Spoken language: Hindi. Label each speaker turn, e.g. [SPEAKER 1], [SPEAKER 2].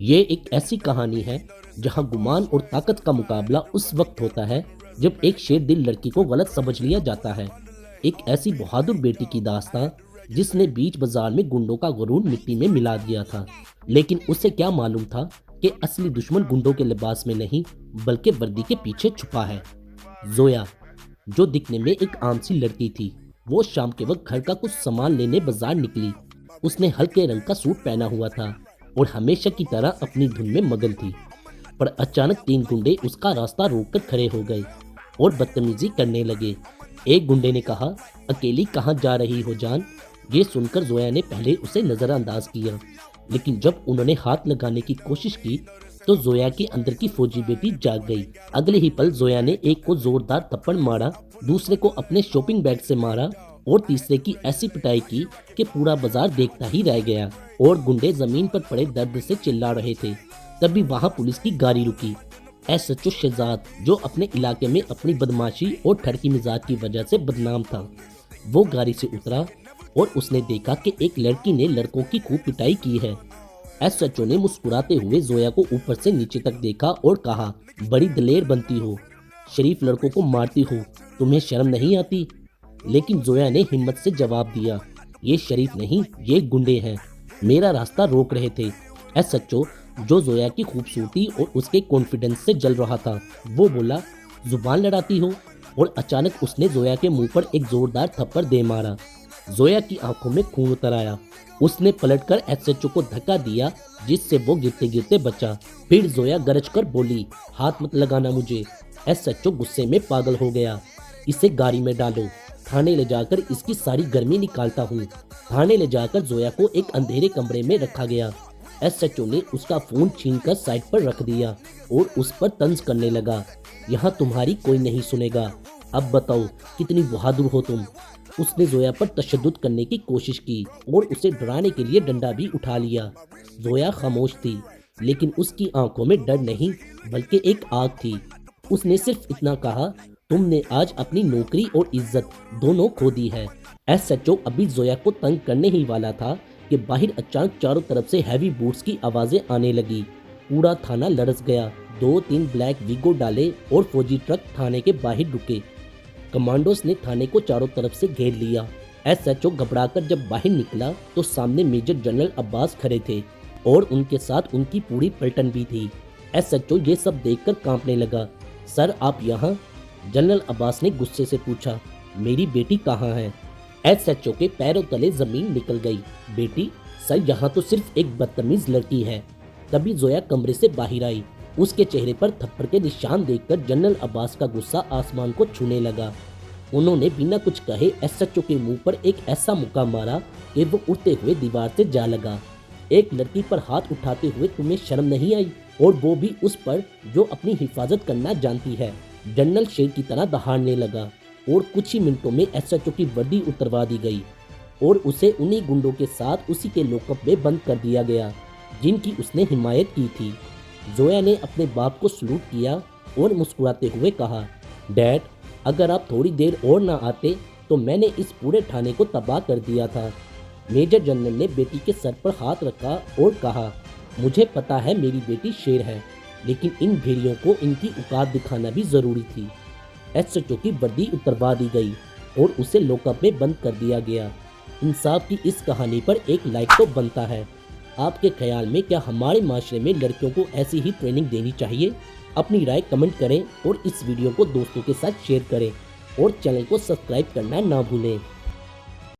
[SPEAKER 1] ये एक ऐसी कहानी है जहां गुमान और ताकत का मुकाबला उस वक्त होता है जब एक शेर दिल लड़की को गलत समझ लिया जाता है। एक ऐसी बहादुर बेटी की दास्तां जिसने बीच बाजार में गुंडों का गुरूर मिट्टी में मिला दिया था। लेकिन उसे क्या मालूम था कि असली दुश्मन गुंडों के लिबास में नहीं बल्कि वर्दी के पीछे छुपा है। जोया, जो दिखने में एक आम सी लड़की थी, वो शाम के वक्त घर का कुछ सामान लेने बाजार निकली। उसने हल्के रंग का सूट पहना हुआ था और हमेशा की तरह अपनी धुन में मगन थी। पर अचानक तीन गुंडे उसका रास्ता रोककर खड़े हो गए और बदतमीजी करने लगे। एक गुंडे ने कहा, अकेली कहाँ जा रही हो जान? ये सुनकर जोया ने पहले उसे नजरअंदाज किया, लेकिन जब उन्होंने हाथ लगाने की कोशिश की तो जोया के अंदर की फौजी बेटी जाग गई। अगले ही पल जोया ने एक को जोरदार थप्पड़ मारा, दूसरे को अपने शॉपिंग बैग से मारा और तीसरे की ऐसी पिटाई की कि पूरा बाजार देखता ही रह गया और गुंडे जमीन पर पड़े दर्द से चिल्ला रहे थे। तभी वहां पुलिस की गाड़ी रुकी। एसएचओ शहजाद, जो अपने इलाके में अपनी बदमाशी और ठरकी मिजाज की वजह से बदनाम था, वो गाड़ी से उतरा और उसने देखा कि एक लड़की ने लड़कों की खूब पिटाई की है। एसएचओ ने मुस्कुराते हुए जोया को ऊपर से नीचे तक देखा और कहा, बड़ी दलेर बनती हो, शरीफ लड़कों को मारती हो, तुम्हें शर्म नहीं आती? लेकिन जोया ने हिम्मत से जवाब दिया, ये शरीफ नहीं, ये गुंडे हैं, मेरा रास्ता रोक रहे थे। एसएचओ, जो जोया की खूबसूरती और उसके कॉन्फिडेंस से जल रहा था, वो बोला, जुबान लड़ाती हो? और अचानक उसने जोया के मुंह पर एक जोरदार थप्पड़ दे मारा। जोया की आंखों में खून उतर आया। उसने पलटकर एसएचओ को धक्का दिया, जिससे वो गिरते गिरते बचा। फिर जोया गरज कर बोली, हाथ मत लगाना मुझे। एसएचओ गुस्से में पागल हो गया। इसे गाड़ी में डालो, थाने ले जाकर इसकी सारी गर्मी निकालता हूँ। थाने ले जाकर जोया को एक अंधेरे कमरे में रखा गया। एसएचओ ने उसका फोन छीनकर साइड पर रख दिया और उस पर तंज करने लगा, यहाँ तुम्हारी कोई नहीं सुनेगा। अब बताओ, कितनी बहादुर हो तुम? उसने जोया पर तशद्दुद करने की कोशिश की और उसे डराने के लिए डंडा भी उठा लिया। जोया खामोश थी, लेकिन उसकी आंखों में डर नहीं बल्कि एक आग थी। उसने सिर्फ इतना कहा, तुमने आज अपनी नौकरी और इज्जत दोनों खो दी है। एसएचओ अभी जोया को तंग करने ही वाला था कि बाहर अचानक चारों तरफ से हैवी बूट्स की आवाजें आने लगी। पूरा थाना लरस गया। 2-3 ब्लैक वीगो डाले और फौजी ट्रक थाने के बाहर रुके। कमांडोस ने थाने को चारों तरफ से घेर लिया। एसएचओ घबराकर जब बाहर निकला तो सामने मेजर जनरल अब्बास खड़े थे और उनके साथ उनकी पूरी पलटन भी थी। एसएचओ ये सब देखकर कांपने लगा। सर, आप यहाँ? जनरल अब्बास ने गुस्से से पूछा, मेरी बेटी कहाँ है? एसएचओ के पैरों तले जमीन निकल गई। बेटी? सर, यहाँ तो सिर्फ एक बदतमीज लड़की है। तभी जोया कमरे से बाहर आई। उसके चेहरे पर थप्पड़ के निशान देखकर जनरल अब्बास का गुस्सा आसमान को छूने लगा। उन्होंने बिना कुछ कहे एसएचओ के मुंह पर एक ऐसा मुक्का मारा कि वो उड़ते हुए दीवार से जा लगा। एक लड़की पर हाथ उठाते हुए तुम्हें शर्म नहीं आई? और वो भी उस पर जो अपनी हिफाजत करना जानती है। जनरल शेर की तरह दहाड़ने लगा और कुछ ही मिनटों में एसएचओ की वर्दी उतरवा दी गई और उसे उन्हीं गुंडों के साथ उसी के लॉकअप में बंद कर दिया गया जिनकी उसने हिमायत की थी। जोया ने अपने बाप को सलूट किया और मुस्कुराते हुए कहा, डैड, अगर आप थोड़ी देर और ना आते तो मैंने इस पूरे थाने को तबाह कर दिया था। मेजर जनरल ने बेटी के सर पर हाथ रखा और कहा, मुझे पता है मेरी बेटी शेर है, लेकिन इन भेड़ियों को इनकी औकात दिखाना भी जरूरी थी। एसएचओ की वर्दी उतरवा दी गई और उसे लॉकअप में बंद कर दिया गया। इंसाफ की इस कहानी पर एक लाइक तो बनता है। आपके ख्याल में क्या हमारे माशरे में लड़कियों को ऐसी ही ट्रेनिंग देनी चाहिए? अपनी राय कमेंट करें और इस वीडियो को दोस्तों के साथ शेयर करें और चैनल को सब्सक्राइब करना ना भूलें।